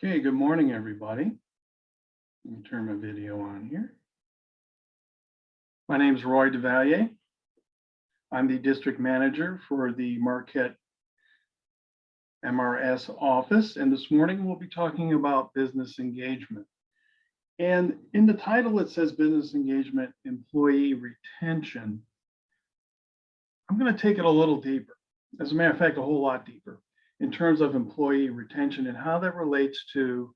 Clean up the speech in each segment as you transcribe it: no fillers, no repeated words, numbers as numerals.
Okay, good morning, everybody. Let me turn my video on here. My name is Roy DeValier. I'm the district manager for the Marquette MRS office, and this morning we'll be talking about business engagement. And in the title, it says business engagement, employee retention. I'm going to take it a little deeper. As a matter of fact, a whole lot deeper in terms of employee retention and how that relates to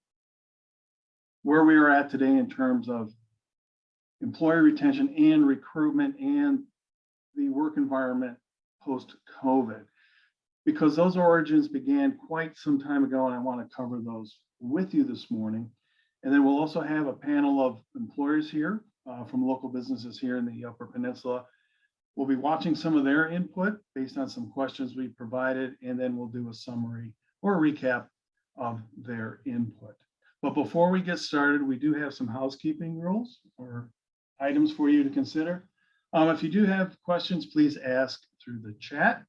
where we are at today in terms of employee retention and recruitment and the work environment post-COVID, because those origins began quite some time ago, and I want to cover those with you this morning. And then we'll also have a panel of employers here from local businesses here in the Upper Peninsula. We'll be watching some of their input based on some questions we provided, and then we'll do a summary or a recap of their input. But before we get started, we do have some housekeeping rules or items for you to consider. If you do have questions, please ask through the chat.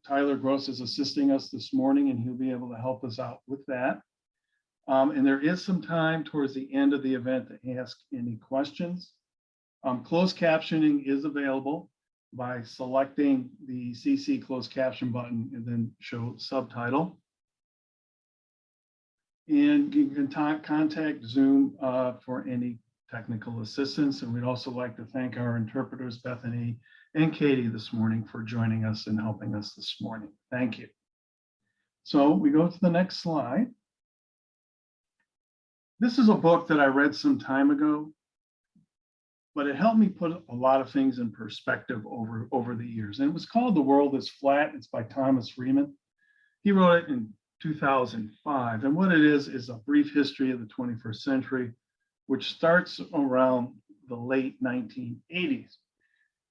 Tyler Gross is assisting us this morning, and he'll be able to help us out with that. And there is some time towards the end of the event to ask any questions. Closed captioning is available by selecting the CC closed caption button and then show subtitle. And you can contact Zoom for any technical assistance. And we'd also like to thank our interpreters, Bethany and Katie, this morning for joining us and helping us this morning. Thank you. So we go to the next slide. This is a book that I read some time ago, but it helped me put a lot of things in perspective over the years. And it was called The World is Flat. It's by Thomas Freeman. He wrote it in 2005. And what it is a brief history of the 21st century, which starts around the late 1980s.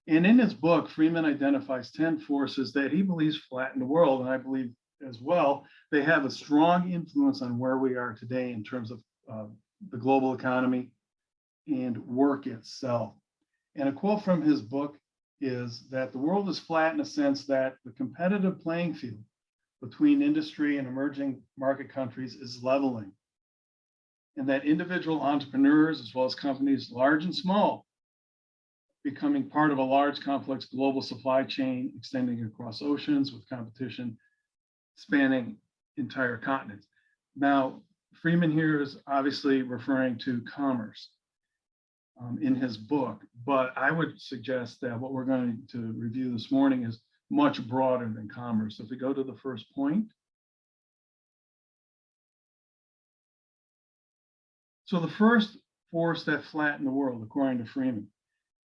And in his book, Freeman identifies 10 forces that he believes flatten the world. And I believe as well, they have a strong influence on where we are today in terms of the global economy and work itself. And a quote from his book is that the world is flat in a sense that the competitive playing field between industry and emerging market countries is leveling, and that individual entrepreneurs, as well as companies large and small, becoming part of a large, complex global supply chain extending across oceans with competition spanning entire continents. Now, Freeman here is obviously referring to commerce in his book, but I would suggest that what we're going to review this morning is much broader than commerce. If we go to the first point. So the first force that flattened the world, according to Freeman,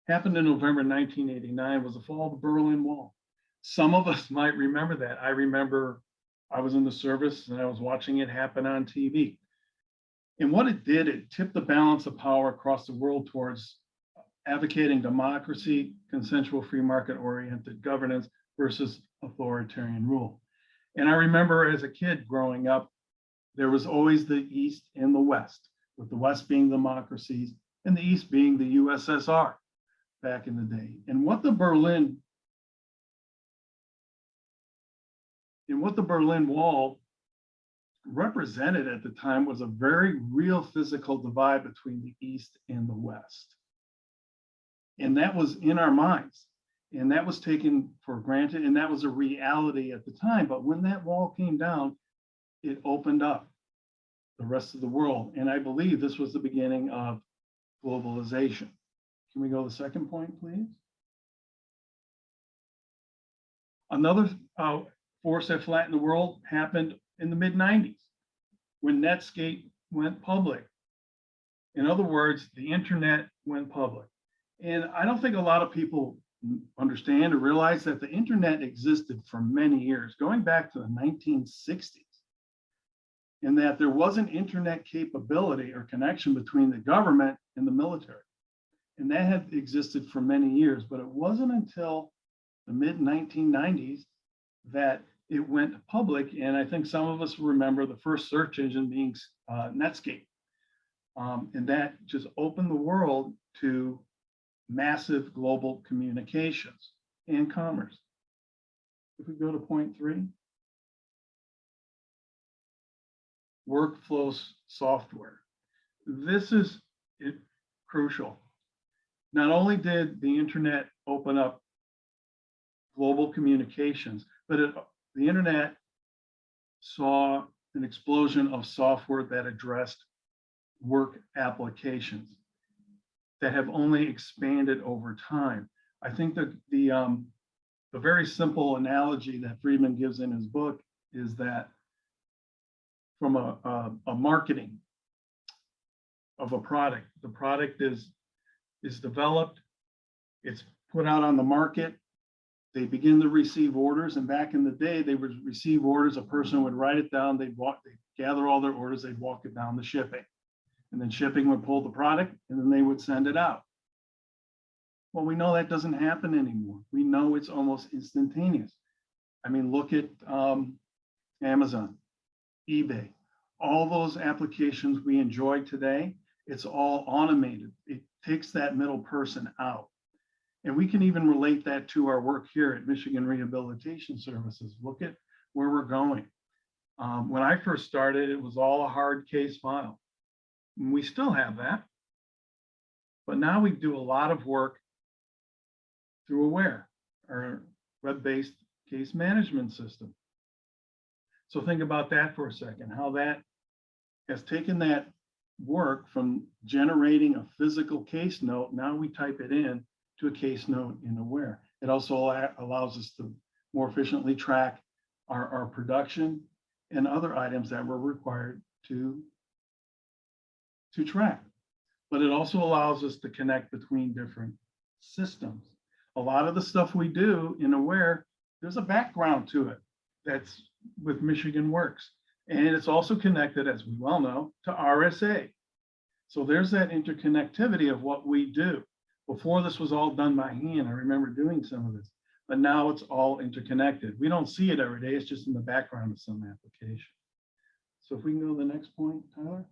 happened in November 1989, was the fall of the Berlin Wall. Some of us might remember that. I remember I was in the service and I was watching it happen on TV. And what it did, it tipped the balance of power across the world towards advocating democracy, consensual free market oriented governance versus authoritarian rule. And I remember as a kid growing up, there was always the East and the West, with the West being democracies and the East being the USSR back in the day. And what the Berlin Wall represented at the time was a very real physical divide between the East and the West. And that was in our minds. And that was taken for granted. And that was a reality at the time. But when that wall came down, it opened up the rest of the world. And I believe this was the beginning of globalization. Can we go to the second point, please? Another force that flattened the world happened in the mid-90s when Netscape went public. In other words, the internet went public. And I don't think a lot of people understand or realize that the internet existed for many years, going back to the 1960s, and that there wasn't internet capability or connection between the government and the military. And that had existed for many years, but it wasn't until the mid-1990s that it went public. And I think some of us remember the first search engine being Netscape. And that just opened the world to massive global communications and commerce. If we go to point 3. software. This is crucial. Not only did the internet open up global communications, but the internet saw an explosion of software that addressed work applications that have only expanded over time. I think that the very simple analogy that Friedman gives in his book is that from a marketing of a product, the product is developed, it's put out on the market, they begin to receive orders, and back in the day, they would receive orders, a person would write it down, they'd gather all their orders, they'd walk it down to shipping. And then shipping would pull the product, and then they would send it out. Well, we know that doesn't happen anymore. We know it's almost instantaneous. I mean, look at Amazon, eBay, all those applications we enjoy today, it's all automated. It takes that middle person out. And we can even relate that to our work here at Michigan Rehabilitation Services. Look at where we're going. When I first started, it was all a hard case file. And we still have that. But now we do a lot of work through Aware, our web-based case management system. So think about that for a second, how that has taken that work from generating a physical case note. Now we type it in to a case note in Aware. It also allows us to more efficiently track our production and other items that we're required to track. But it also allows us to connect between different systems. A lot of the stuff we do in Aware, there's a background to it that's with Michigan Works. And it's also connected, as we well know, to RSA. So there's that interconnectivity of what we do. Before this was all done by hand, I remember doing some of this, but now it's all interconnected. We don't see it every day, it's just in the background of some application. So if we can go to the next point, Tyler.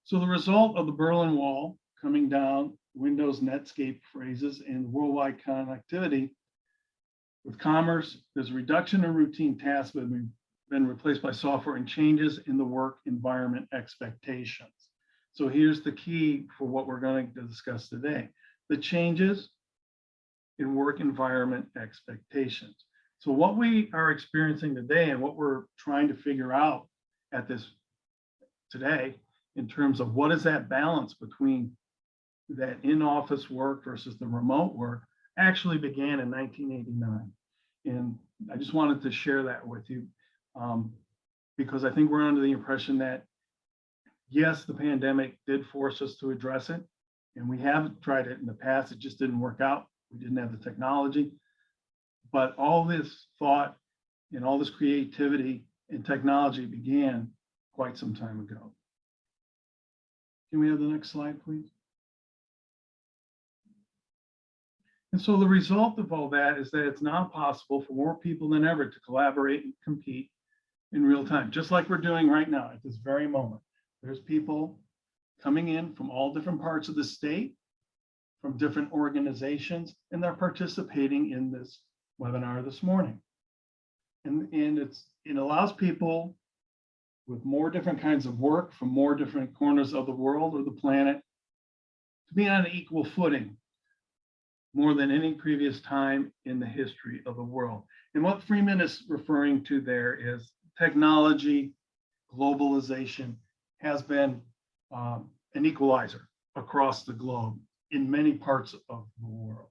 So the result of the Berlin Wall coming down, Windows Netscape phrases, and worldwide connectivity with commerce, there's a reduction in routine tasks that have been replaced by software and changes in the work environment expectations. So here's the key for what we're going to discuss today, the changes in work environment expectations. So what we are experiencing today and what we're trying to figure out at this today in terms of what is that balance between that in-office work versus the remote work actually began in 1989. And I just wanted to share that with you because I think we're under the impression that yes, the pandemic did force us to address it, and we have tried it in the past. It just didn't work out. We didn't have the technology. But all this thought and all this creativity and technology began quite some time ago. Can we have the next slide, please? And so the result of all that is that it's now possible for more people than ever to collaborate and compete in real time, just like we're doing right now at this very moment. There's people coming in from all different parts of the state, from different organizations, and they're participating in this webinar this morning. And it allows people with more different kinds of work from more different corners of the world or the planet to be on an equal footing more than any previous time in the history of the world. And what Freeman is referring to there is technology, globalization has been an equalizer across the globe in many parts of the world.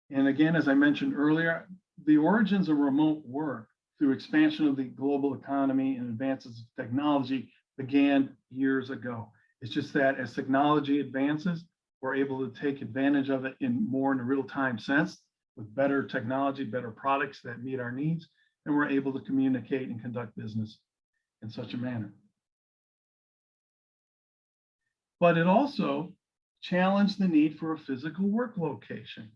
And again, as I mentioned earlier, the origins of remote work through expansion of the global economy and advances of technology began years ago. It's just that as technology advances, we're able to take advantage of it in a real-time sense with better technology, better products that meet our needs, and we're able to communicate and conduct business in such a manner. But it also challenged the need for a physical work location,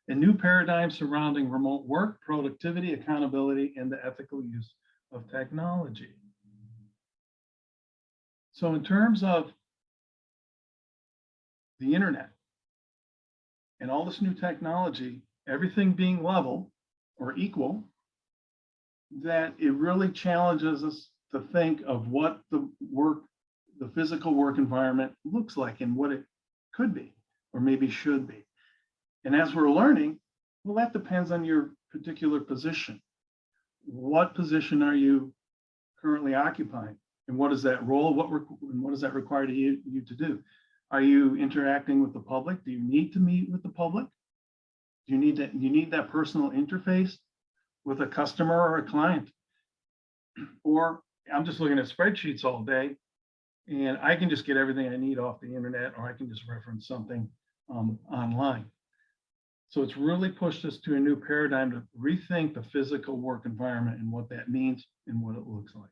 a new paradigm surrounding remote work, productivity, accountability, and the ethical use of technology. So in terms of the internet and all this new technology, everything being level or equal, that it really challenges us to think of what the physical work environment looks like and what it could be, or maybe should be. And as we're learning, well, that depends on your particular position. What position are you currently occupying? And what is that role? What does that require you to do? Are you interacting with the public? Do you need to meet with the public? Do you need that personal interface with a customer or a client? Or I'm just looking at spreadsheets all day and I can just get everything I need off the internet, or I can just reference something online. So it's really pushed us to a new paradigm to rethink the physical work environment and what that means and what it looks like.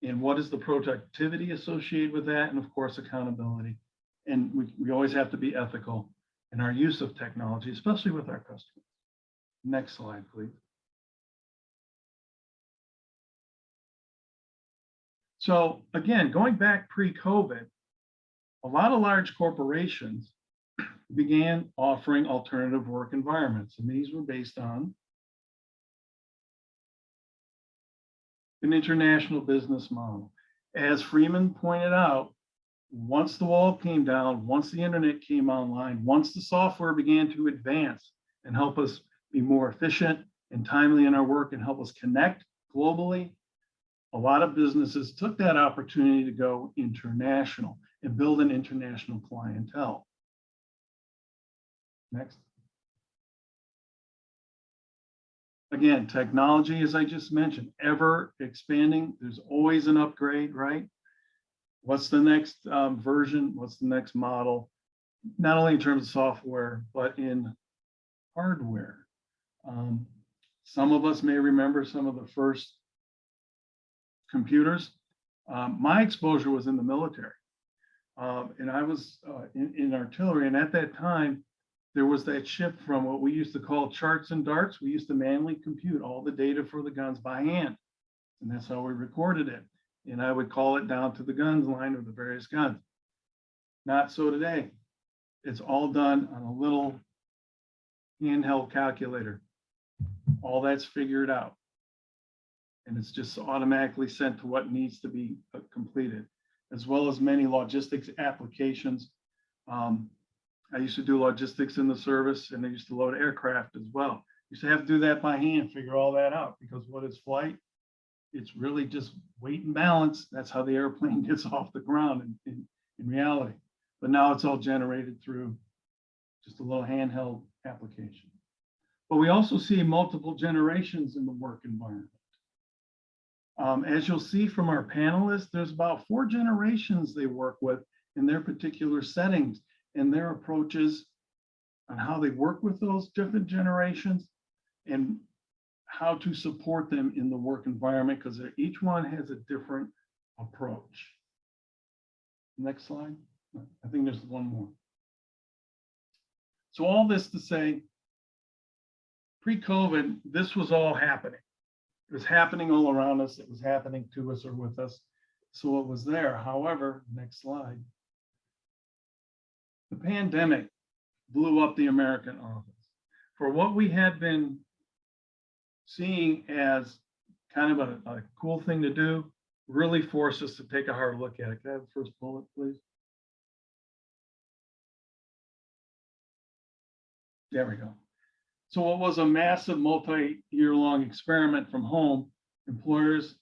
And what is the productivity associated with that? And of course, accountability. And we always have to be ethical in our use of technology, especially with our customers. Next slide, please. So again, going back pre-COVID, a lot of large corporations began offering alternative work environments, and these were based on an international business model. As Freeman pointed out, once the wall came down, once the internet came online, once the software began to advance and help us be more efficient and timely in our work and help us connect globally, a lot of businesses took that opportunity to go international and build an international clientele. Next. Again, technology, as I just mentioned, ever expanding. There's always an upgrade, right? What's the next version? What's the next model? Not only in terms of software, but in hardware. Some of us may remember some of the first computers. My exposure was in the military, and I was in artillery. And at that time, there was that shift from what we used to call charts and darts. We used to manually compute all the data for the guns by hand, and that's how we recorded it. And I would call it down to the guns line of the various guns. Not so today. It's all done on a little handheld calculator. All that's figured out. And it's just automatically sent to what needs to be completed, as well as many logistics applications. I used to do logistics in the service, and I used to load aircraft as well. Used to have to do that by hand, figure all that out, because what is flight? It's really just weight and balance. That's how the airplane gets off the ground in reality. But now it's all generated through just a little handheld application. But we also see multiple generations in the work environment. As you'll see from our panelists, there's about 4 generations they work with in their particular settings and their approaches on how they work with those different generations and how to support them in the work environment, because each one has a different approach. Next slide. I think there's one more. So all this to say, pre-COVID, this was all happening. It was happening all around us. It was happening to us or with us. So it was there. However, next slide. The pandemic blew up the American office. For what we had been seeing as kind of a cool thing to do, really forced us to take a hard look at it. Can I have the first bullet, please? There we go. So what was a massive multi-year-long experiment from home, employers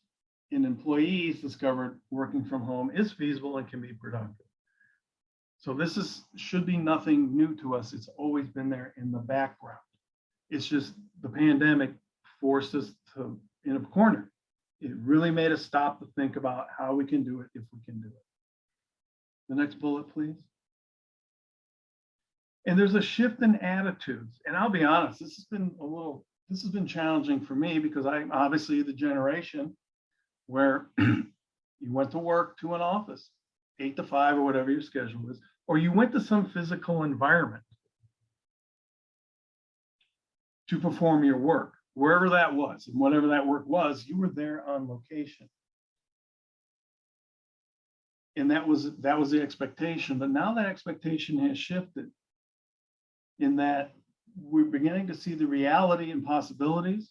and employees discovered working from home is feasible and can be productive. So this should be nothing new to us. It's always been there in the background. It's just the pandemic forced us to in a corner. It really made us stop to think about how we can do it if we can do it. The next bullet, please. And there's a shift in attitudes. And I'll be honest, this has been challenging for me, because I'm obviously the generation where you went to work to an office, 8 to 5 or whatever your schedule is, or you went to some physical environment to perform your work, wherever that was, and whatever that work was, you were there on location. And that was the expectation. But now that expectation has shifted, in that we're beginning to see the reality and possibilities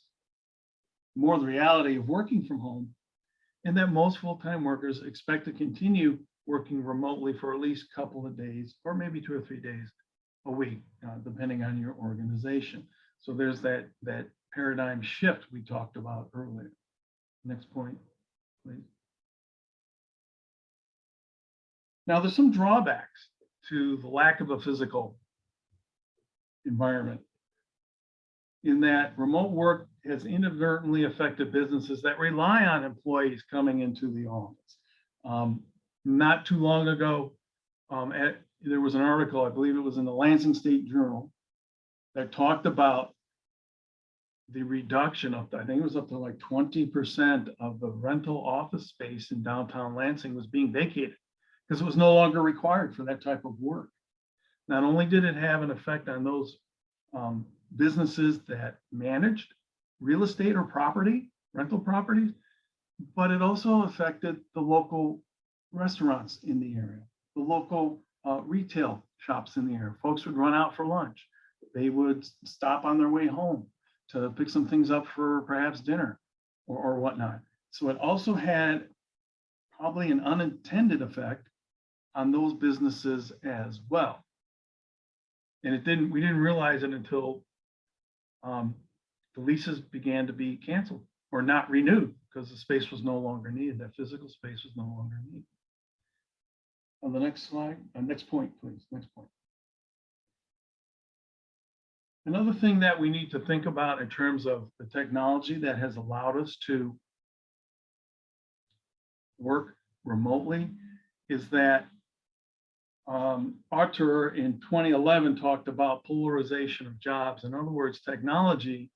more the reality of working from home, and that most full-time workers expect to continue working remotely for at least a couple of days, or maybe 2 or 3 days a week, depending on your organization. So there's that paradigm shift we talked about earlier. Next point, please. Now, there's some drawbacks to the lack of a physical environment, in that remote work has inadvertently affected businesses that rely on employees coming into the office. Not too long ago, there was an article, I believe it was in the Lansing State Journal, that talked about the reduction of, I think it was up to like 20% of the rental office space in downtown Lansing was being vacated because it was no longer required for that type of work. Not only did it have an effect on those businesses that managed real estate or property, rental properties, but it also affected the local restaurants in the area, the local retail shops in the area. Folks would run out for lunch. They would stop on their way home to pick some things up for perhaps dinner or whatnot. So it also had probably an unintended effect on those businesses as well. And we didn't realize it until the leases began to be canceled or not renewed because the space was no longer needed. That physical space was no longer needed. On the next slide, next point, please, next point. Another thing that we need to think about in terms of the technology that has allowed us to work remotely is that Arthur in 2011 talked about polarization of jobs. In other words, technology,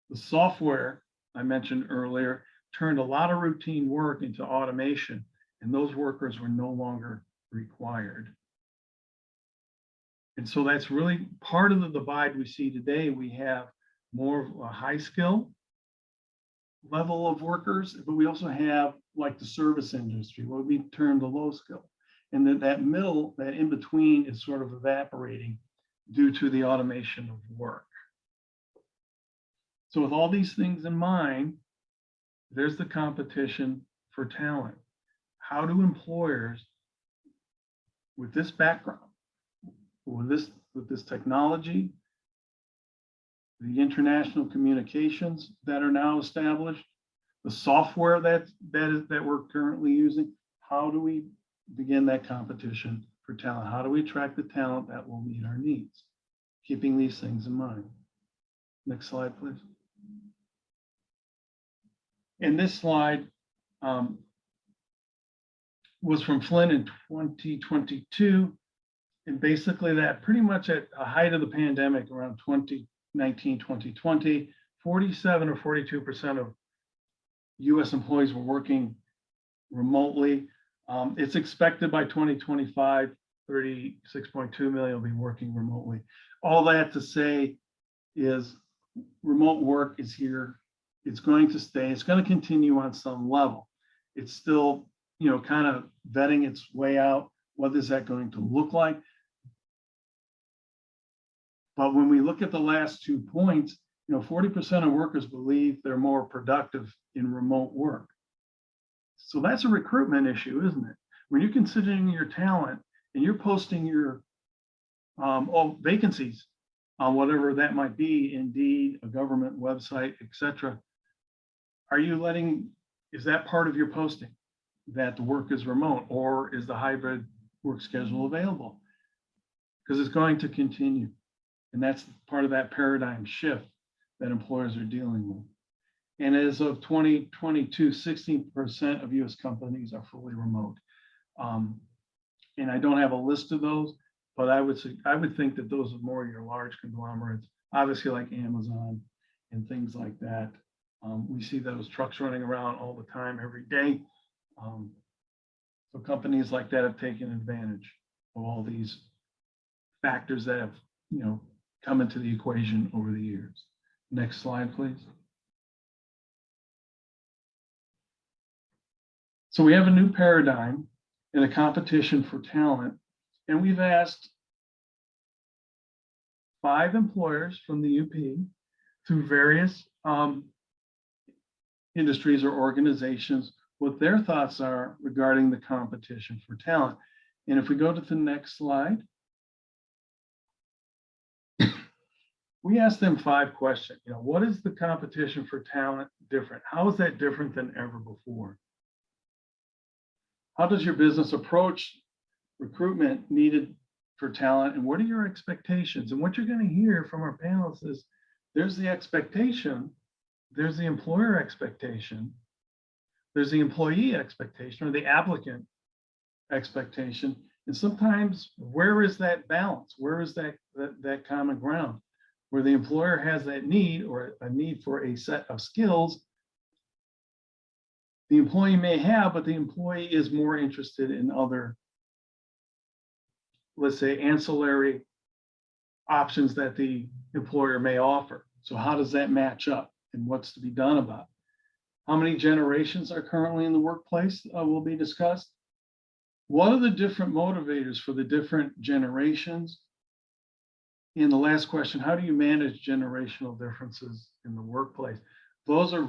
the software I mentioned earlier, turned a lot of routine work into automation, and those workers were no longer required. And so that's really part of the divide we see today. We have more of a high skill level of workers, but we also have like the service industry, what we term the low skill. And then that middle, that in between is sort of evaporating due to the automation of work. So with all these things in mind, there's the competition for talent. How do employers with this background, with this technology, the international communications that are now established, the software that we're currently using, how do we begin that competition for talent? How do we attract the talent that will meet our needs? Keeping these things in mind. Next slide, please. And this slide was from Flynn in 2022. And basically that pretty much at the height of the pandemic around 2019, 2020, 47 or 42% of US employees were working remotely. It's expected by 2025, 36.2 million will be working remotely. All that to say is remote work is here. It's going to stay. It's going to continue on some level. It's still, kind of vetting its way out. What is that going to look like? But when we look at the last 2 points, 40% of workers believe they're more productive in remote work. So that's a recruitment issue, isn't it? When you're considering your talent and you're posting your vacancies on whatever that might be, Indeed, a government website, etc. Is that part of your posting that the work is remote, or is the hybrid work schedule available? Because it's going to continue. And that's part of that paradigm shift that employers are dealing with. And as of 2022, 16% of US companies are fully remote. And I don't have a list of those, but I would think that those are more your large conglomerates, obviously like Amazon and things like that. We see those trucks running around all the time, every day. So companies like that have taken advantage of all these factors that have, come into the equation over the years. Next slide, please. So we have a new paradigm in a competition for talent, and we've asked 5 employers from the UP through various industries or organizations what their thoughts are regarding the competition for talent. And if we go to the next slide, we asked them 5 questions. What is the competition for talent different? How is that different than ever before? How does your business approach recruitment needed for talent, and what are your expectations? And what you're going to hear from our panelists is there's the expectation, there's the employer expectation, there's the employee expectation or the applicant expectation. And sometimes where is that balance? Where is that common ground where the employer has that need or a need for a set of skills the employee may have, but the employee is more interested in other, let's say, ancillary options that the employer may offer. So how does that match up and what's to be done about it? How many generations are currently in the workplace will be discussed. What are the different motivators for the different generations? And the last question, how do you manage generational differences in the workplace? Those are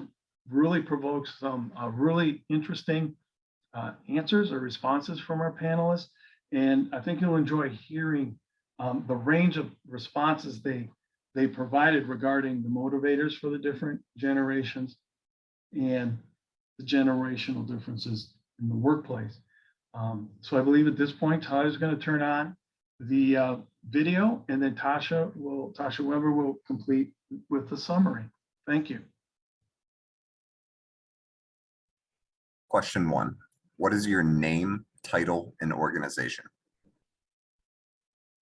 really provoke some really interesting answers or responses from our panelists. And I think you'll enjoy hearing the range of responses they provided regarding the motivators for the different generations and the generational differences in the workplace. So I believe at this point, Todd is going to turn on the video, and then Tasha Weber will complete with the summary. Thank you. Question 1, what is your name, title, and organization?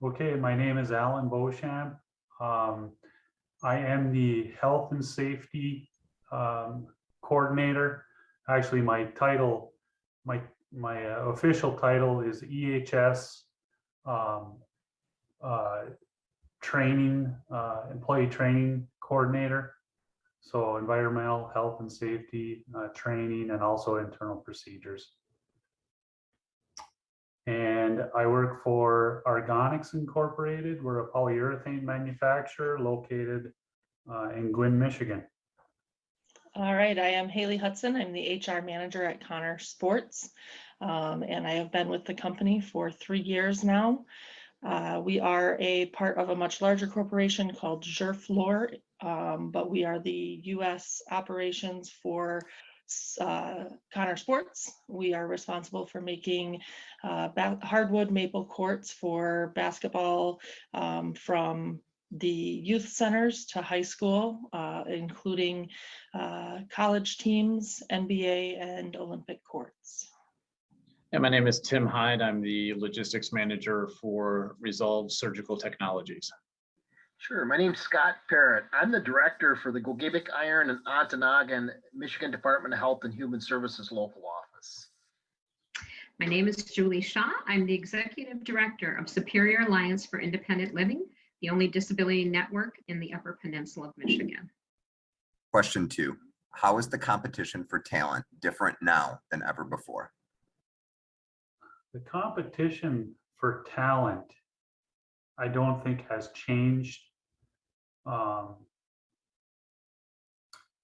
Okay, my name is Alan Beauchamp. I am the health and safety coordinator. Actually, my title, my official title is EHS training, employee training coordinator. So environmental health and safety training, and also internal procedures. And I work for Argonix Incorporated. We're a polyurethane manufacturer located in Gwinn, Michigan. All right, I am Haley Hudson. I'm the HR manager at Connor Sports, and I have been with the company for 3 years now. We are a part of a much larger corporation called Gerflor, but we are the U.S. operations for Connor Sports. We are responsible for making hardwood maple courts for basketball from the youth centers to high school, including college teams, NBA, and Olympic courts. And my name is Tim Hyde. I'm the logistics manager for Resolve Surgical Technologies. Sure. My name's Scott Parrott. I'm the director for the Gogebic Iron and Ontonagon, Michigan Department of Health and Human Services local office. My name is Julie Shaw. I'm the executive director of Superior Alliance for Independent Living, the only disability network in the Upper Peninsula of Michigan. Question 2, how is the competition for talent different now than ever before? The competition for talent, I don't think has changed.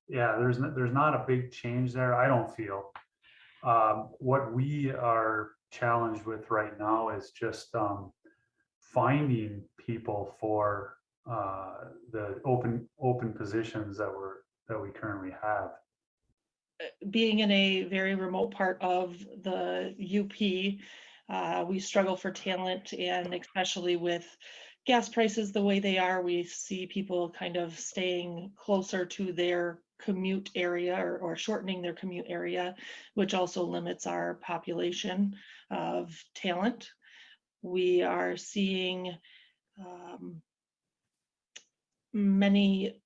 Yeah, there's not a big change there, I don't feel. What we are challenged with right now is just finding people for the open positions that we currently have. Being in a very remote part of the UP, we struggle for talent, and especially with gas prices the way they are, we see people kind of staying closer to their commute area or shortening their commute area, which also limits our population of talent. We are seeing many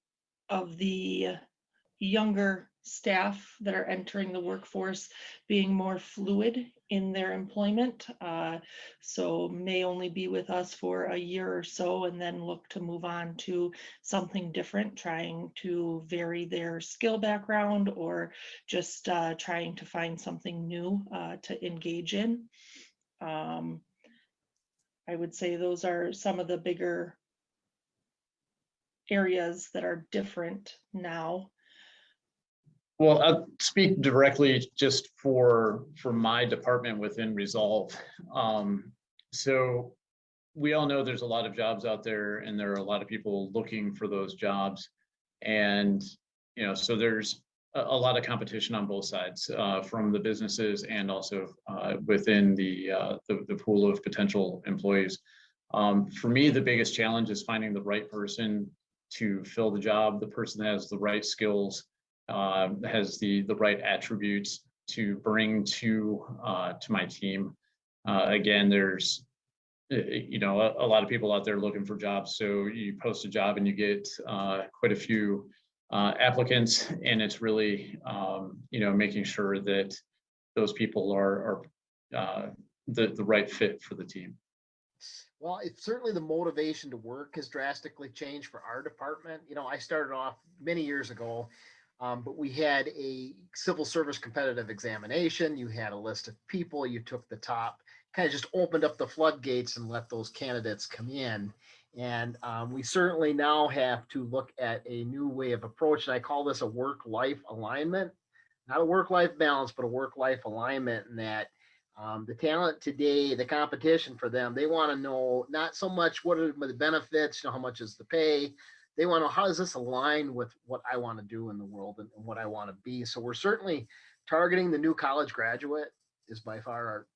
of the younger staff that are entering the workforce being more fluid in their employment, so may only be with us for a year or so and then look to move on to something different, trying to vary their skill background or just trying to find something new to engage in. I would say those are some of the bigger areas that are different now. Well, I'll speak directly just for my department within Resolve. So we all know there's a lot of jobs out there and there are a lot of people looking for those jobs. And, so there's a lot of competition on both sides, from the businesses and also within the pool of potential employees. For me, the biggest challenge is finding the right person to fill the job, the person that has the right skills, has the right attributes to bring to my team. Again, there's a lot of people out there looking for jobs. So you post a job and you get quite a few applicants, and it's really making sure that those people are the right fit for the team. Well, it's certainly the motivation to work has drastically changed for our department. I started off many years ago, but we had a civil service competitive examination. You had a list of people, you took the top, kind of just opened up the floodgates and let those candidates come in. And we certainly now have to look at a new way of approach. And I call this a work-life alignment, not a work-life balance, but a work-life alignment. And that the talent today, the competition for them, they want to know not so much what are the benefits, how much is the pay. They want to know, how does this align with what I want to do in the world and what I want to be. So we're certainly targeting the new college graduate is by far our,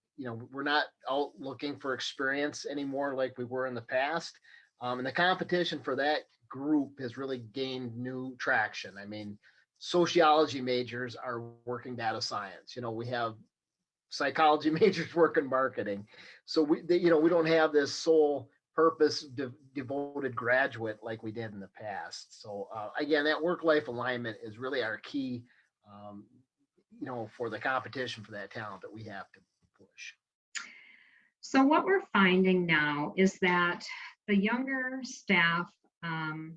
we're not out looking for experience anymore like we were in the past. And the competition for that group has really gained new traction. I mean, sociology majors are working data science. We have psychology majors working marketing. So we don't have this sole purpose devoted graduate like we did in the past. So again, that work-life alignment is really our key, for the competition for that talent that we have to push. So what we're finding now is that the younger staff have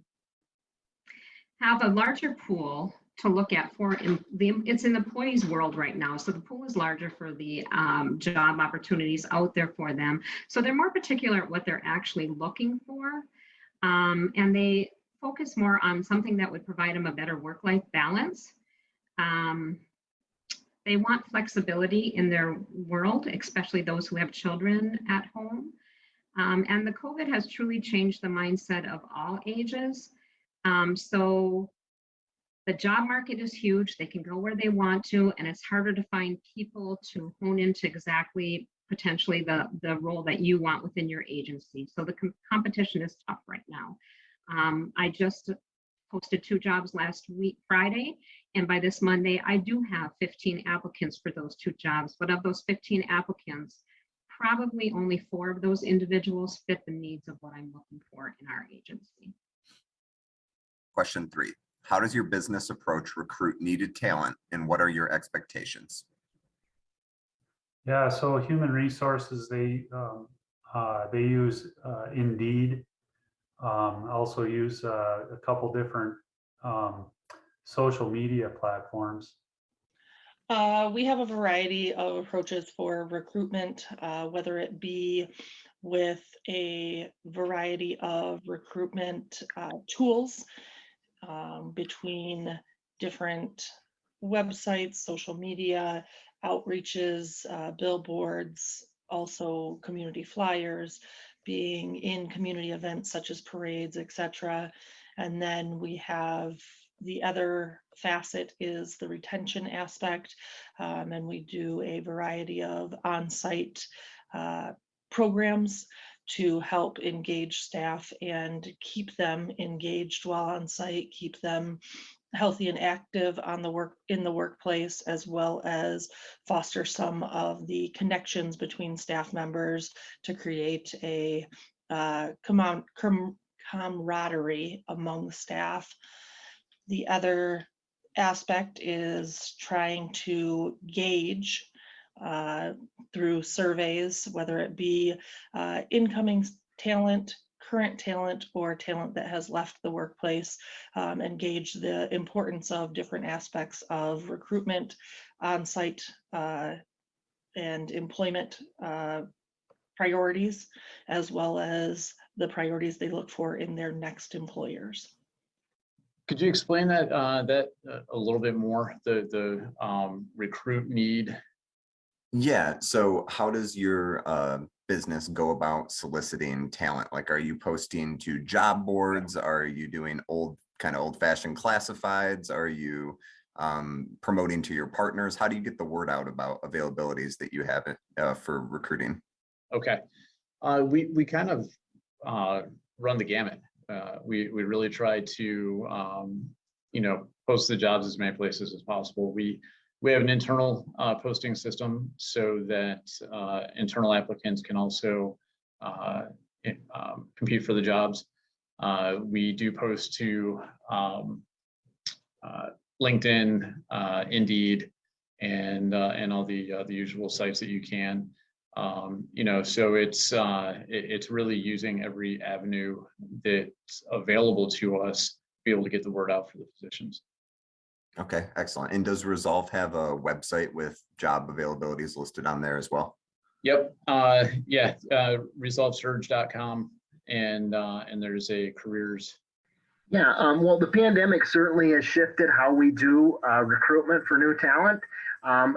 a larger pool to look at it's in the employees world right now. So the pool is larger for the job opportunities out there for them. So they're more particular at what they're actually looking for. And they focus more on something that would provide them a better work-life balance. They want flexibility in their world, especially those who have children at home. And the COVID has truly changed the mindset of all ages. So the job market is huge. They can go where they want to, and it's harder to find people to hone into exactly potentially the role that you want within your agency. So the competition is tough right now. I just posted 2 jobs last week, Friday, and by this Monday, I do have 15 applicants for those 2 jobs. But of those 15 applicants, probably only 4 of those individuals fit the needs of what I'm looking for in our agency. Question 3. How does your business approach recruit needed talent, and what are your expectations? Yeah, so human resources, they use Indeed, also use a couple different social media platforms. We have a variety of approaches for recruitment, whether it be with a variety of recruitment tools between different websites, social media, outreaches, billboards, also community flyers, being in community events such as parades, etc. And then we have the other facet is the retention aspect, and we do a variety of on-site programs to help engage staff and keep them engaged while on site, keep them healthy and active in the workplace, as well as foster some of the connections between staff members to create a camaraderie among the staff. The other aspect is trying to gauge through surveys, whether it be incoming talent, current talent, or talent that has left the workplace, and gauge the importance of different aspects of recruitment, on-site and employment priorities, as well as the priorities they look for in their next employers. Could you explain that a little bit more, the recruit need? Yeah, so how does your business go about soliciting talent? Like, are you posting to job boards? Are you doing old-fashioned classifieds? Are you promoting to your partners? How do you get the word out about availabilities that you have for recruiting? Okay, we kind of run the gamut. We really try to post the jobs as many places as possible. We have an internal posting system so that internal applicants can also compete for the jobs. We do post to LinkedIn, Indeed, and all the usual sites that you can. So it's really using every avenue that's available to us to be able to get the word out for the positions. Okay, excellent. And does Resolve have a website with job availabilities listed on there as well? Yep. Yeah. ResolveSurge.com, and there's a careers. Yeah, well, the pandemic certainly has shifted how we do recruitment for new talent.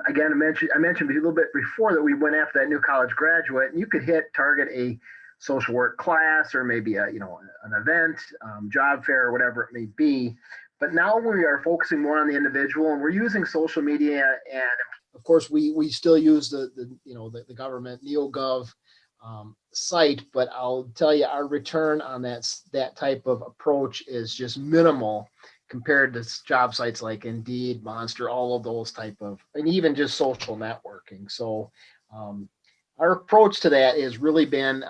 Again, I mentioned a little bit before that we went after that new college graduate, and you could target a social work class or maybe an event, job fair, or whatever it may be. But now we are focusing more on the individual, and we're using social media, and of course we still use the government NeoGov site. But I'll tell you, our return on that type of approach is just minimal compared to job sites like Indeed, Monster, all of those and even just social networking. So our approach to that has really been,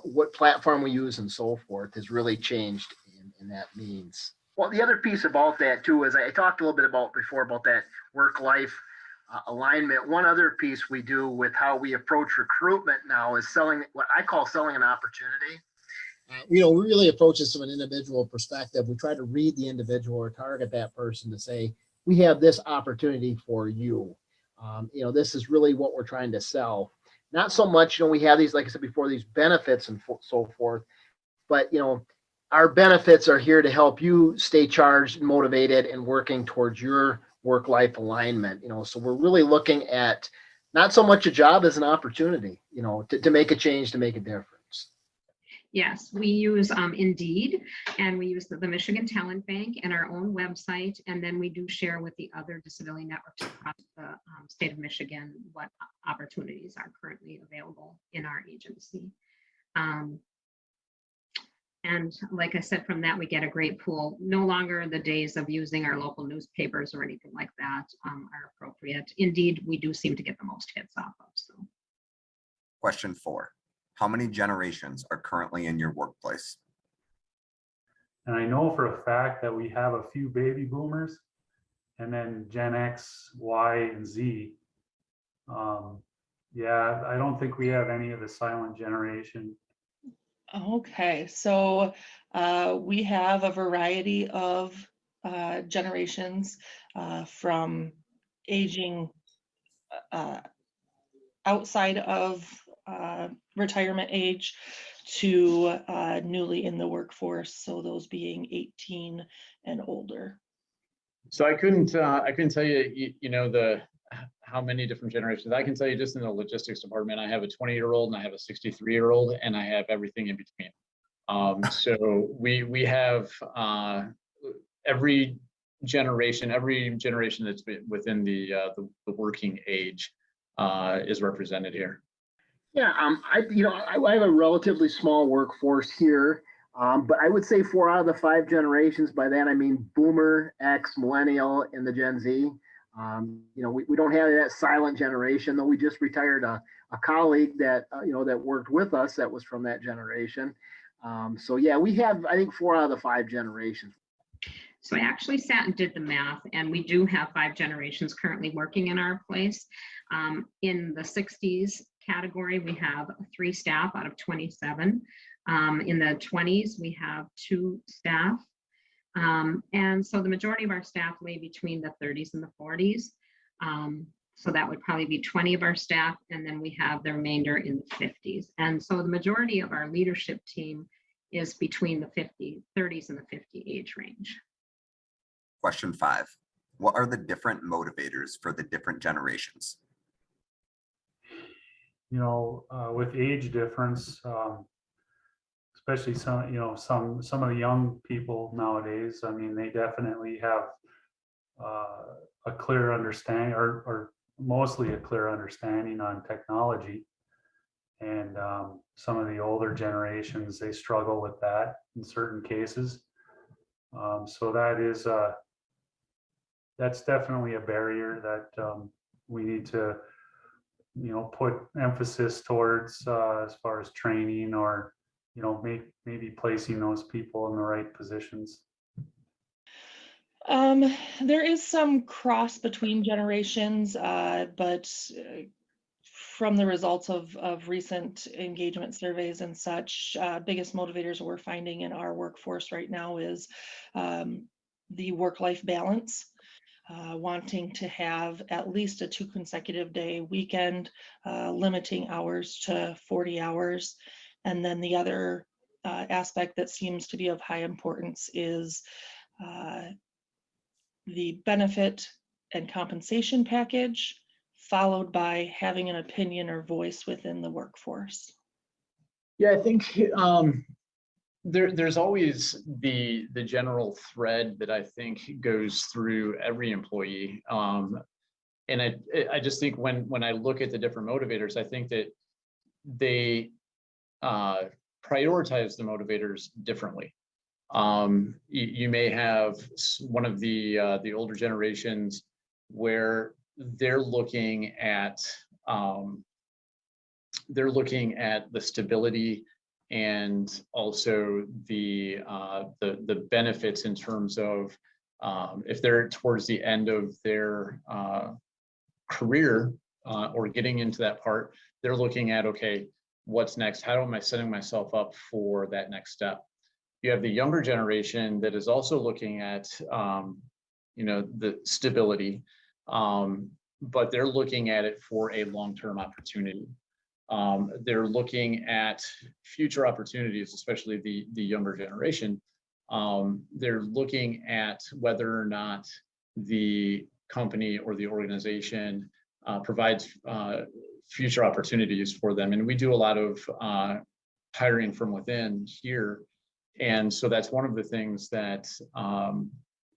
what platform we use and so forth has really changed in that means. Well, the other piece about that too is I talked a little bit before about that work-life alignment. One other piece we do with how we approach recruitment now is selling what I call selling an opportunity. We really approach this from an individual perspective. We try to read the individual or target that person to say, we have this opportunity for you. This is really what we're trying to sell. Not so much, we have these, like I said before, these benefits and so forth, but, our benefits are here to help you stay charged and motivated and working towards your work-life alignment. So we're really looking at not so much a job as an opportunity, to make a change, to make a difference. Yes, we use Indeed, and we use the Michigan Talent Bank and our own website, and then we do share with the other disability networks across the state of Michigan what opportunities are currently available in our agency. And like I said, from that, we get a great pool. No longer the days of using our local newspapers or anything like that are appropriate. Indeed, we do seem to get the most hits off of. So. Question 4. How many generations are currently in your workplace? And I know for a fact that we have a few baby boomers and then Gen X, Y, and Z. Yeah, I don't think we have any of the silent generation. Okay, so we have a variety of generations from aging outside of retirement age to newly in the workforce, so those being 18 and older. So I couldn't tell you, how many different generations. I can tell you just in the logistics department, I have a 20-year-old and I have a 63-year-old, and I have everything in between. So we have every generation that's within the working age is represented here. Yeah, I have a relatively small workforce here, but I would say 4 out of the 5 generations. By that I mean Boomer, X, Millennial, and the Gen Z. We don't have that silent generation, though. We just retired a colleague that that worked with us that was from that generation. So yeah, we have, I think, 4 out of the 5 generations. So I actually sat and did the math, and we do have 5 generations currently working in our place. In the 60s category, we have 3 staff out of 27. In the 20s, we have 2 staff. And so the majority of our staff lay between the 30s and the 40s. So that would probably be 20 of our staff, and then we have the remainder in the 50s. And so the majority of our leadership team is between the 30s and the 50 age range. Question 5. What are the different motivators for the different generations? With age difference, especially some of the young people nowadays, I mean, they definitely have a clear understanding or mostly a clear understanding on technology. And some of the older generations, they struggle with that in certain cases. So that's definitely a barrier that we need to, put emphasis towards as far as training or, maybe placing those people in the right positions. There is some cross between generations, but from the results of recent engagement surveys and such, biggest motivators we're finding in our workforce right now is the work-life balance, wanting to have at least a 2 consecutive day weekend, limiting hours to 40 hours. And then the other aspect that seems to be of high importance is the benefit and compensation package, followed by having an opinion or voice within the workforce. Yeah, I think there's always the general thread that I think goes through every employee. And I just think when I look at the different motivators, I think that they prioritize the motivators differently. You may have one of the older generations where they're looking at the stability and also the benefits in terms of if they're towards the end of their career or getting into that part, they're looking at, okay, what's next? How am I setting myself up for that next step? You have the younger generation that is also looking at, the stability, but they're looking at it for a long-term opportunity. They're looking at future opportunities, especially the younger generation. They're looking at whether or not the company or the organization provides future opportunities for them. And we do a lot of hiring from within here. And so that's one of the things that,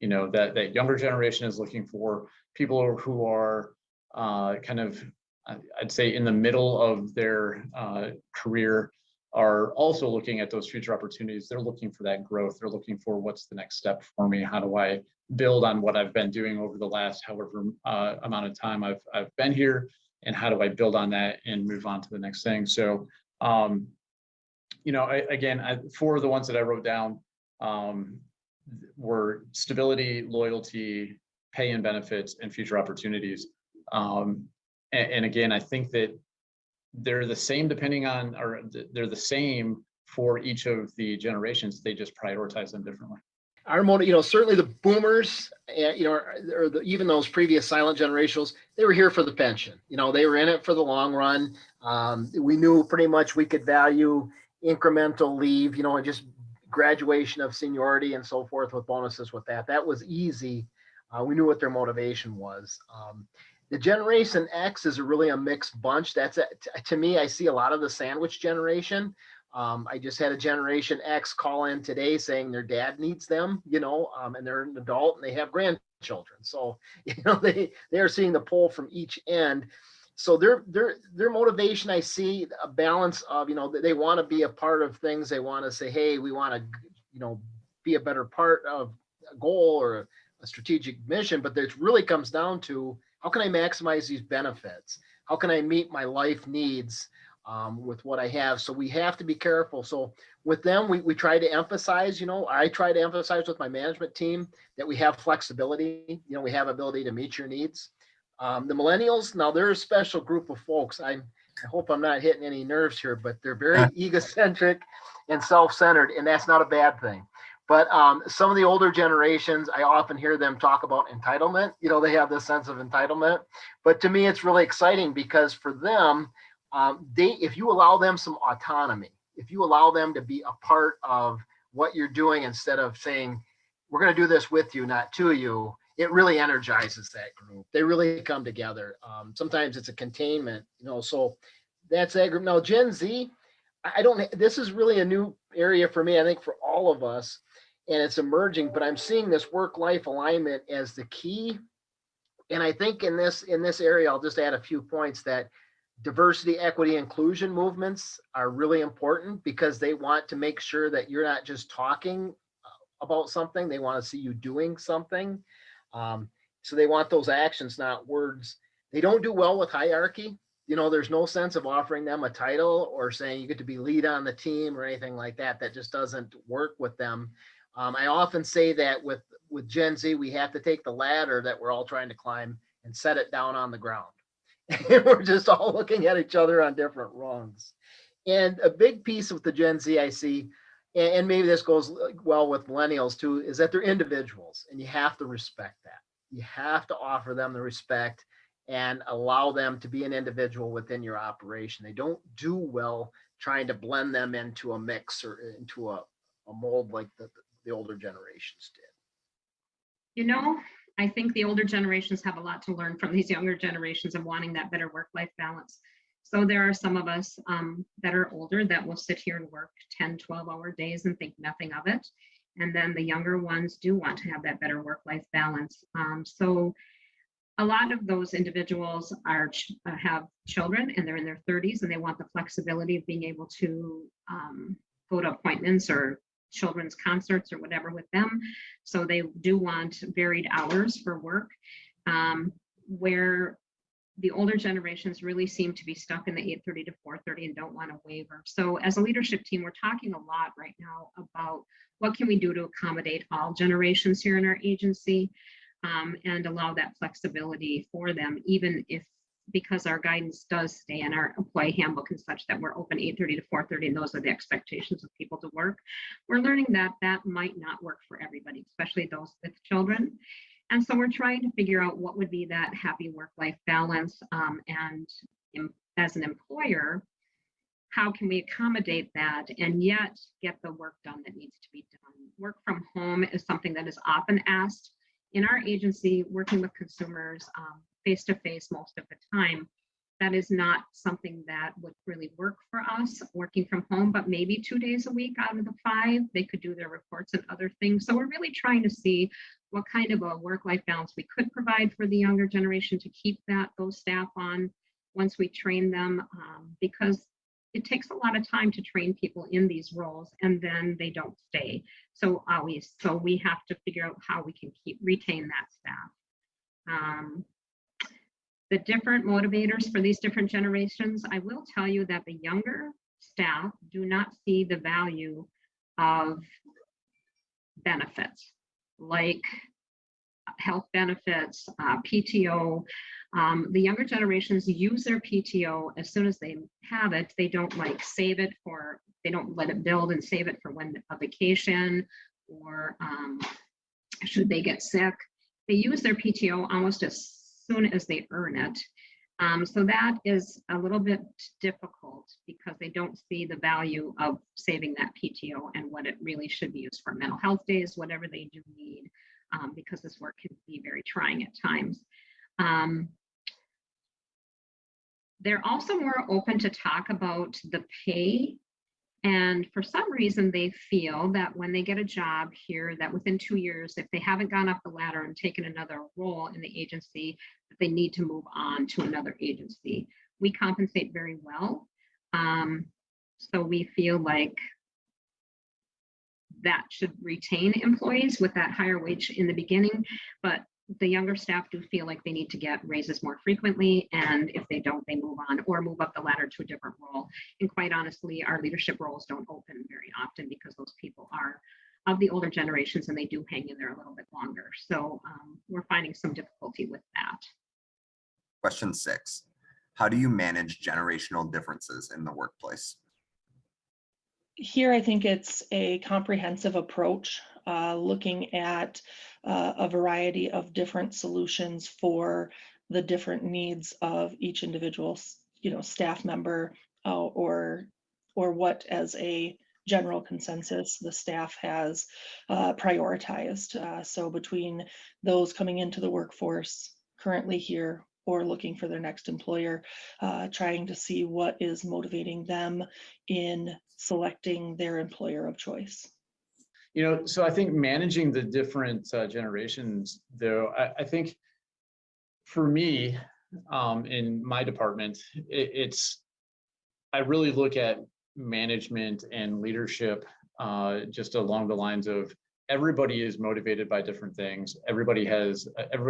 that younger generation is looking for. People who are kind of, I'd say, in the middle of their career are also looking at those future opportunities. They're looking for that growth. They're looking for what's the next step for me? How do I build on what I've been doing over the last however amount of time I've been here? And how do I build on that and move on to the next thing? So, for the ones that I wrote down were stability, loyalty, pay and benefits, and future opportunities. And again, I think that they're the same they're the same for each of the generations. They just prioritize them differently. Our certainly the boomers, even those previous silent generations, they were here for the pension. They were in it for the long run. We knew pretty much we could value incremental leave, and just graduation of seniority and so forth with bonuses with that. That was easy. We knew what their motivation was. The Generation X is really a mixed bunch. To me, I see a lot of the sandwich generation. I just had a Generation X call in today saying their dad needs them, and they're an adult and they have grandchildren. So, they are seeing the pull from each end. So their motivation, I see a balance of, they want to be a part of things. They want to say, hey, we want to, be a better part of a goal or a strategic mission. But it really comes down to, how can I maximize these benefits? How can I meet my life needs with what I have? So we have to be careful. So with them, we try to emphasize, I try to emphasize with my management team that we have flexibility, we have ability to meet your needs. The millennials, now they're a special group of folks. I hope I'm not hitting any nerves here, but they're very egocentric and self-centered, and that's not a bad thing. But some of the older generations, I often hear them talk about entitlement. They have this sense of entitlement. But to me, it's really exciting because for them, if you allow them some autonomy, if you allow them to be a part of what you're doing instead of saying, we're going to do this with you, not to you, it really energizes that group. They really come together. Sometimes it's a containment, so that's that group. Now, Gen Z, I don't, this is really a new area for me, I think for all of us, and it's emerging, but I'm seeing this work-life alignment as the key. And I think in this area, I'll just add a few points that diversity, equity, inclusion movements are really important because they want to make sure that you're not just talking about something, they want to see you doing something. So they want those actions, not words. They don't do well with hierarchy. There's no sense of offering them a title or saying you get to be lead on the team or anything like that. That just doesn't work with them. I often say that with Gen Z, we have to take the ladder that we're all trying to climb and set it down on the ground. We're just all looking at each other on different rungs. And a big piece with the Gen Z I see, and maybe this goes well with millennials too, is that they're individuals and you have to respect that. You have to offer them the respect and allow them to be an individual within your operation. They don't do well trying to blend them into a mix or into a mold like the older generations did. I think the older generations have a lot to learn from these younger generations of wanting that better work-life balance. So there are some of us that are older that will sit here and work 10, 12-hour days and think nothing of it. And then the younger ones do want to have that better work-life balance. So a lot of those individuals have children and they're in their 30s and they want the flexibility of being able to go to appointments or children's concerts or whatever with them. So they do want varied hours for work, where the older generations really seem to be stuck in the 8:30 to 4:30 and don't want to waver. So as a leadership team, we're talking a lot right now about what can we do to accommodate all generations here in our agency, and allow that flexibility for them, even if, because our guidance does stay in our employee handbook and such that we're open 8:30 to 4:30 and those are the expectations of people to work. We're learning that that might not work for everybody, especially those with children. And so we're trying to figure out what would be that happy work-life balance, and as an employer, how can we accommodate that and yet get the work done that needs to be done? Work from home is something that is often asked in our agency, working with consumers face-to-face most of the time. That is not something that would really work for us working from home, but maybe 2 days a week out of the 5, they could do their reports and other things. So we're really trying to see what kind of a work-life balance we could provide for the younger generation to keep those staff on once we train them, because it takes a lot of time to train people in these roles and then they don't stay. So we have to figure out how we can retain that staff. The different motivators for these different generations, I will tell you that the younger staff do not see the value of benefits like health benefits, PTO. The younger generations use their PTO as soon as they have it. They don't save it they don't let it build and save it for when a vacation or should they get sick. They use their PTO almost as soon as they earn it. So that is a little bit difficult because they don't see the value of saving that PTO and what it really should be used for mental health days, whatever they do need, because this work can be very trying at times. They're also more open to talk about the pay. And for some reason, they feel that when they get a job here, that within 2 years, if they haven't gone up the ladder and taken another role in the agency, that they need to move on to another agency. We compensate very well. So we feel like that should retain employees with that higher wage in the beginning, but the younger staff do feel like they need to get raises more frequently, and if they don't, they move on or move up the ladder to a different role. And quite honestly, our leadership roles don't open very often because those people are of the older generations and they do hang in there a little bit longer. So we're finding some difficulty with that. Question 6, how do you manage generational differences in the workplace? Here, I think it's a comprehensive approach, looking at a variety of different solutions for the different needs of each individual, staff member, or what as a general consensus the staff has prioritized. So between those coming into the workforce currently here or looking for their next employer, trying to see what is motivating them in selecting their employer of choice. So I think managing the different generations, though, I think for me, in my department, I really look at management and leadership just along the lines of everybody is motivated by different things. Everybody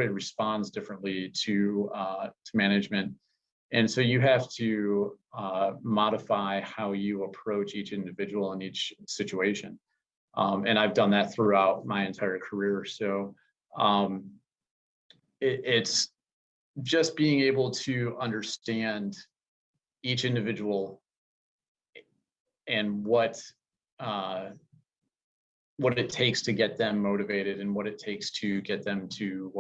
responds differently to management. And so you have to modify how you approach each individual in each situation. And I've done that throughout my entire career. So it's just being able to understand each individual and what it takes to get them motivated and what it takes to get them to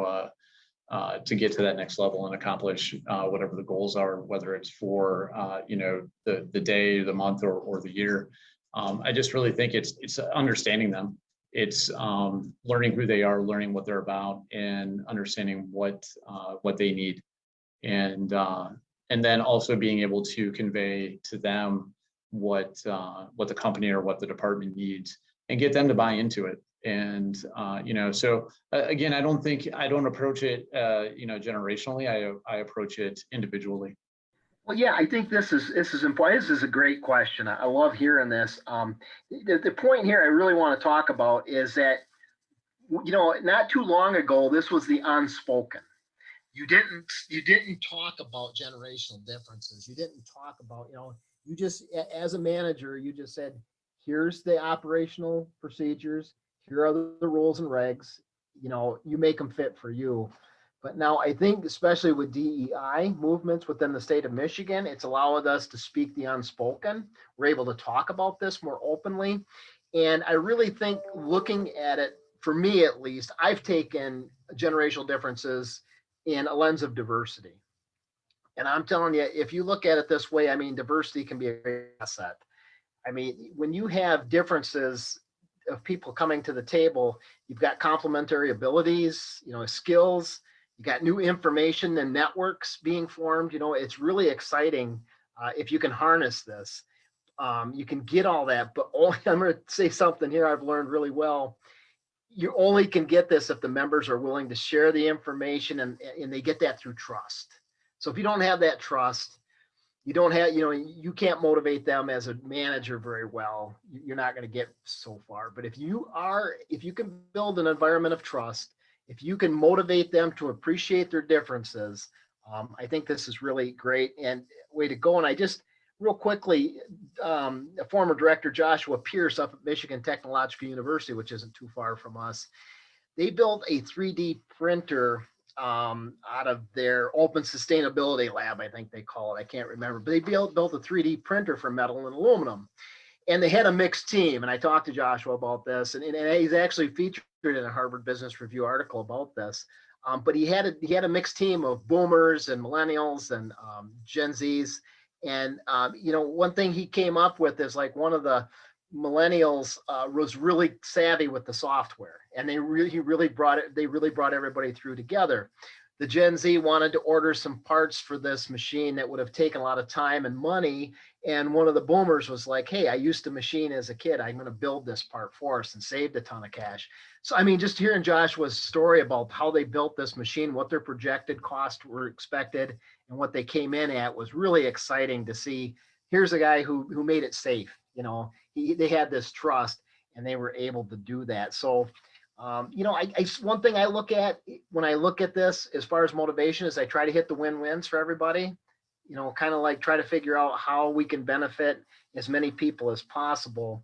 get to that next level and accomplish whatever the goals are, whether it's for the day, the month, or the year. I just really think it's understanding them. It's learning who they are, learning what they're about, and understanding what they need, and then also being able to convey to them what the company or what the department needs, and get them to buy into it. And so again, I don't approach it generationally. I approach it individually. Well, yeah, I think this is important. This is a great question. I love hearing this. The point here I really want to talk about is that, not too long ago, this was the unspoken. You didn't talk about generational differences. You didn't talk about, you just, as a manager, you just said, here's the operational procedures. Here are the rules and regs. You make them fit for you. But now I think, especially with DEI movements within the state of Michigan, it's allowed us to speak the unspoken. We're able to talk about this more openly. And I really think, looking at it, for me at least, I've taken generational differences in a lens of diversity. And I'm telling you, if you look at it this way, diversity can be a great asset. When you have differences of people coming to the table, you've got complementary abilities, skills. You got new information and networks being formed. It's really exciting if you can harness this. You can get all that, but I'm going to say something here I've learned really well. You only can get this if the members are willing to share the information, and they get that through trust. So if you don't have that trust, you you can't motivate them as a manager very well. You're not going to get so far. But if you can build an environment of trust, if you can motivate them to appreciate their differences, I think this is really great and way to go. And I just, real quickly, former director Joshua Pierce up at Michigan Technological University, which isn't too far from us, they built a 3D printer out of their open sustainability lab, I think they call it. I can't remember, but they built a 3D printer for metal and aluminum. And they had a mixed team. And I talked to Joshua about this, and he's actually featured in a Harvard Business Review article about this. But he had a mixed team of boomers and millennials and Gen Zs. And one thing he came up with is, like, one of the millennials was really savvy with the software, and they really brought everybody through together. The Gen Z wanted to order some parts for this machine that would have taken a lot of time and money. And one of the boomers was like, hey, I used to machine as a kid. I'm going to build this part for us, and saved a ton of cash. So, just hearing Joshua's story about how they built this machine, what their projected costs were expected, and what they came in at was really exciting to see. Here's a guy who made it safe. They had this trust, and they were able to do that. So, one thing I look at when I look at this as far as motivation is I try to hit the win-wins for everybody. Kind of like try to figure out how we can benefit as many people as possible.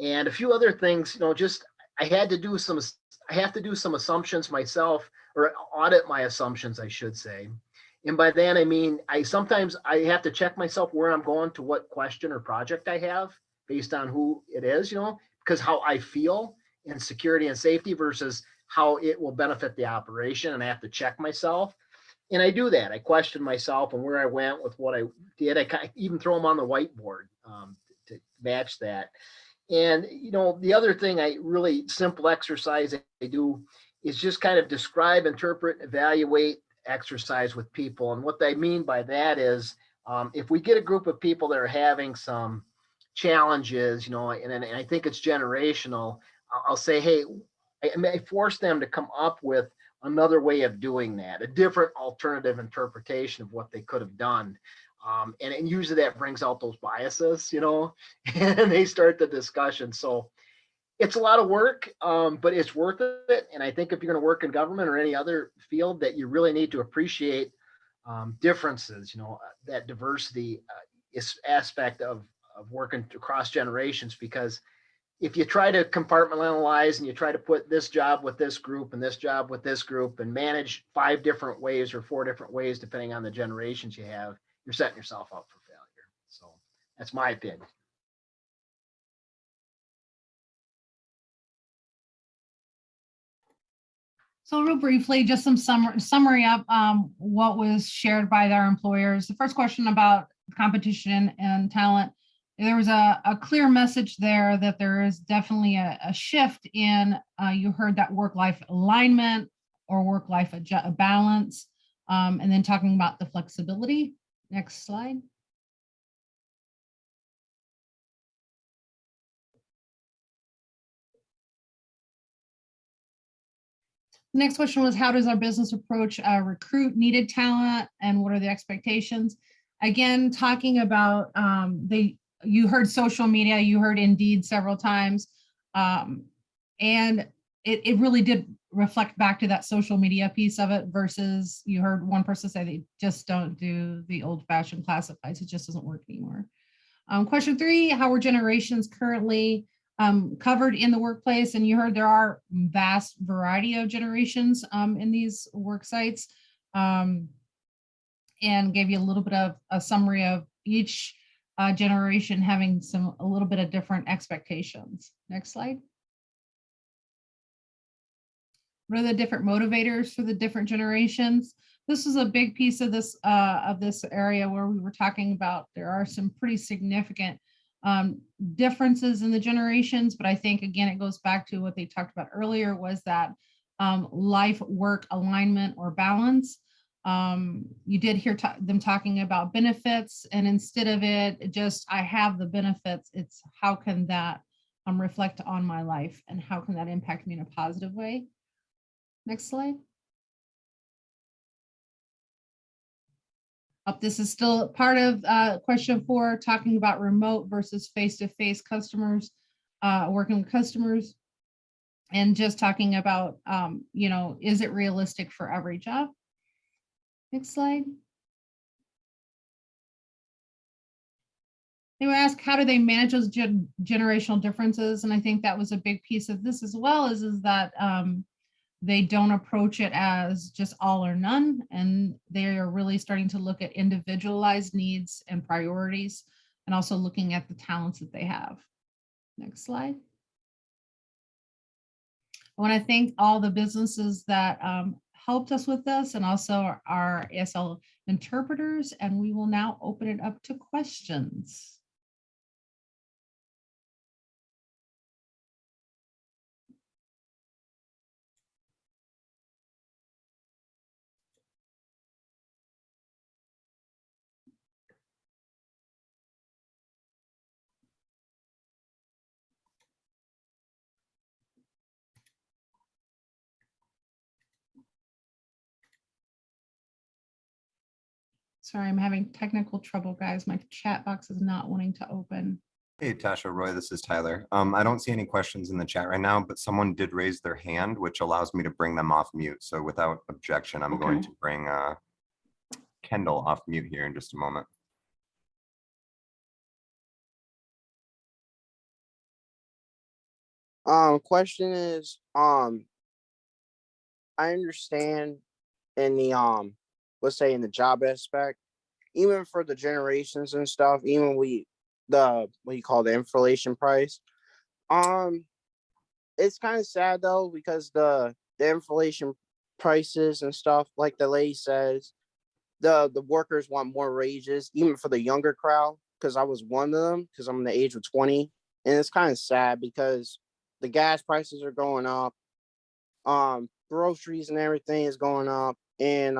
And a few other things, I have to do some assumptions myself, or audit my assumptions, I should say. And by that, sometimes I have to check myself where I'm going to, what question or project I have based on who it is, because how I feel in security and safety versus how it will benefit the operation. And I have to check myself. And I do that. I question myself and where I went with what I did. I even throw them on the whiteboard to match that. And, the other thing, I really simple exercise I do is just kind of describe, interpret, evaluate exercise with people. And what I mean by that is, if we get a group of people that are having some challenges, and I think it's generational, I'll say, hey, I may force them to come up with another way of doing that, a different alternative interpretation of what they could have done. And usually that brings out those biases, and they start the discussion. So it's a lot of work, but it's worth it. And I think if you're going to work in government or any other field, that you really need to appreciate differences, that diversity is aspect of working across generations. Because if you try to compartmentalize and you try to put this job with this group and this job with this group and manage 5 different ways or 4 different ways, depending on the generations you have, you're setting yourself up for failure. So that's my opinion. So real briefly, just some summary of what was shared by our employers. The first question about competition and talent, there was a clear message there that there is definitely a shift in, you heard that work-life alignment or work-life balance, and then talking about the flexibility. Next slide. The next question was, how does our business approach recruit needed talent and what are the expectations? Again, talking about you heard social media, you heard Indeed several times, and it really did reflect back to that social media piece of it versus you heard one person say they just don't do the old fashioned classifieds. It just doesn't work anymore. Question 3, how are generations currently covered in the workplace? And you heard there are vast variety of generations in these work sites, and gave you a little bit of a summary of each generation having a little bit of different expectations. Next slide. What are the different motivators for the different generations? This is a big piece of this area where we were talking about there are some pretty significant differences in the generations, but I think again it goes back to what they talked about earlier, was that life work alignment or balance. You did hear them talking about benefits, and instead of it just I have the benefits, it's how can that reflect on my life and how can that impact me in a positive way. Next slide. This is still part of question 4, talking about remote versus face-to-face customers, working with customers, and just talking about, is it realistic for every job? Next slide. They would ask, how do they manage those generational differences? And I think that was a big piece of this as well, is that they don't approach it as just all or none, and they are really starting to look at individualized needs and priorities, and also looking at the talents that they have. Next slide. I want to thank all the businesses that helped us with this, and also our ASL interpreters, and we will now open it up to questions. Sorry, I'm having technical trouble, guys. My chat box is not wanting to open. Hey, Tasha, Roy, this is Tyler. I don't see any questions in the chat right now, but someone did raise their hand, which allows me to bring them off mute. So without objection, I'm going to bring Kendall off mute here in just a moment. Question is, I understand in the let's say in the job aspect, even for the generations and stuff, even what you call the inflation price, it's kind of sad though, because the inflation prices and stuff, like the lady says, the workers want more wages, even for the younger crowd, because I was one of them, because I'm in the age of 20. and it's kind of sad because the gas prices are going up, groceries and everything is going up, and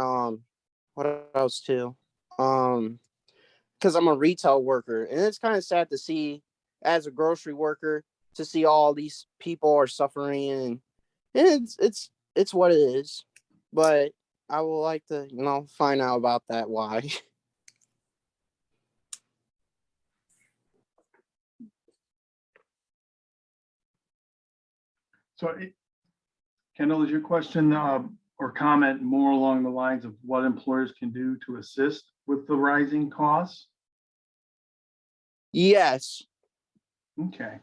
what else too? Because I'm a retail worker, and it's kind of sad to see as a grocery worker to see all these people are suffering, and it's what it is. But I would like to, find out about that why. So Kendall, is your question or comment more along the lines of what employers can do to assist with the rising costs? Yes. Okay.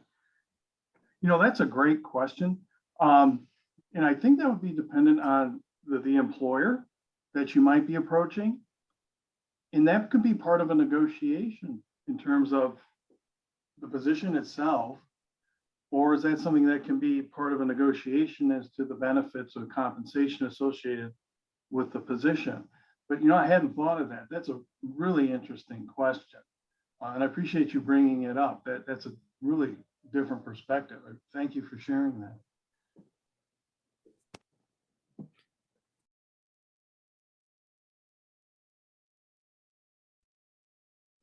That's a great question. And I think that would be dependent on the employer that you might be approaching. And that could be part of a negotiation in terms of the position itself. Or is that something that can be part of a negotiation as to the benefits or compensation associated with the position? But, I hadn't thought of that. That's a really interesting question. And I appreciate you bringing it up. That's a really different perspective. Thank you for sharing that.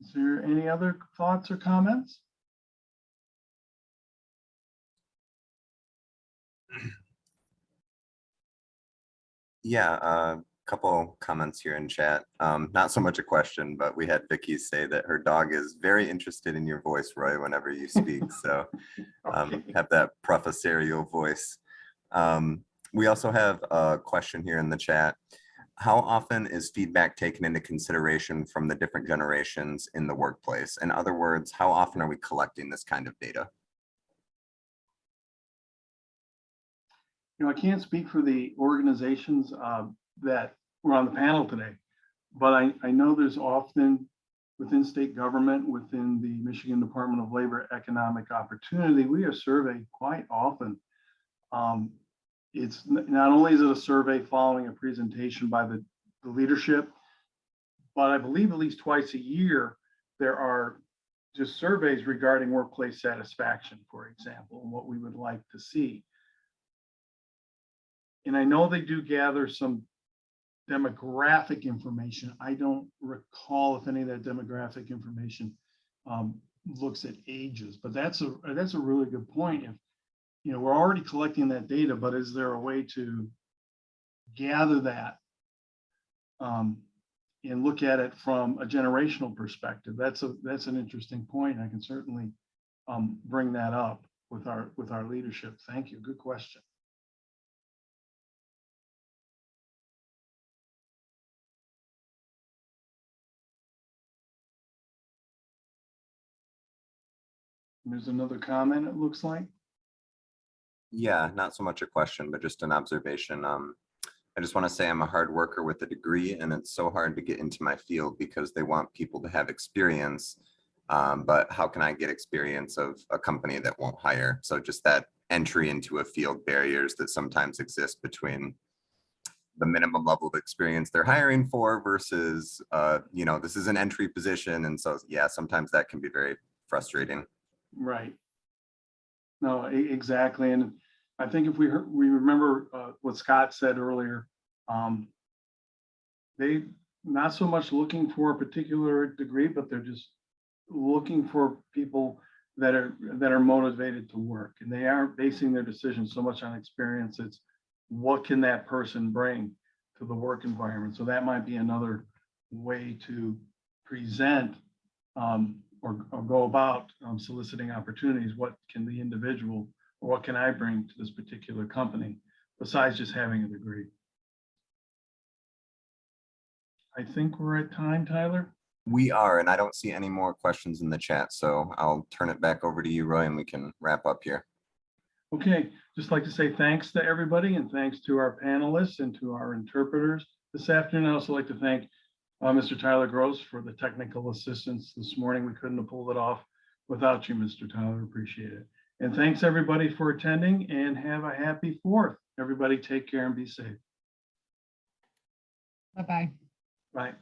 Is there any other thoughts or comments? Yeah, a couple comments here in chat. Not so much a question, but we had Vicky say that her dog is very interested in your voice, Roy, whenever you speak. So have that professorial voice. We also have a question here in the chat. How often is feedback taken into consideration from the different generations in the workplace? In other words, how often are we collecting this kind of data? I can't speak for the organizations that were on the panel today, but I know there's often within state government, within the Michigan Department of Labor Economic Opportunity, we are surveyed quite often. It's not only is it a survey following a presentation by the leadership, but I believe at least twice a year, there are just surveys regarding workplace satisfaction, for example, and what we would like to see. And I know they do gather some demographic information. I don't recall if any of that demographic information looks at ages, but that's a really good point. If we're already collecting that data, but is there a way to gather that and look at it from a generational perspective? That's an interesting point. I can certainly bring that up with our leadership. Thank you. Good question. There's another comment, it looks like. Yeah, not so much a question, but just an observation. I just want to say I'm a hard worker with a degree, and it's so hard to get into my field because they want people to have experience. But how can I get experience of a company that won't hire? So just that entry into a field, barriers that sometimes exist between the minimum level of experience they're hiring for versus, this is an entry position. And so, yeah, sometimes that can be very frustrating. Right. No, exactly. And I think if we remember what Scott said earlier, they not so much looking for a particular degree, but they're just looking for people that are motivated to work, and they aren't basing their decisions so much on experience. It's what can that person bring to the work environment. So that might be another way to present or go about soliciting opportunities. What can the individual, or what can I bring to this particular company besides just having a degree? I think we're at time, Tyler. We are, and I don't see any more questions in the chat, so I'll turn it back over to you, Roy, and we can wrap up here. Okay, just like to say thanks to everybody, and thanks to our panelists and to our interpreters this afternoon. I'd also like to thank Mr. Tyler Gross for the technical assistance this morning. We couldn't have pulled it off without you, Mr. Tyler. Appreciate it. And thanks everybody for attending, and have a happy 4th. Everybody take care and be safe. Bye-bye. Bye.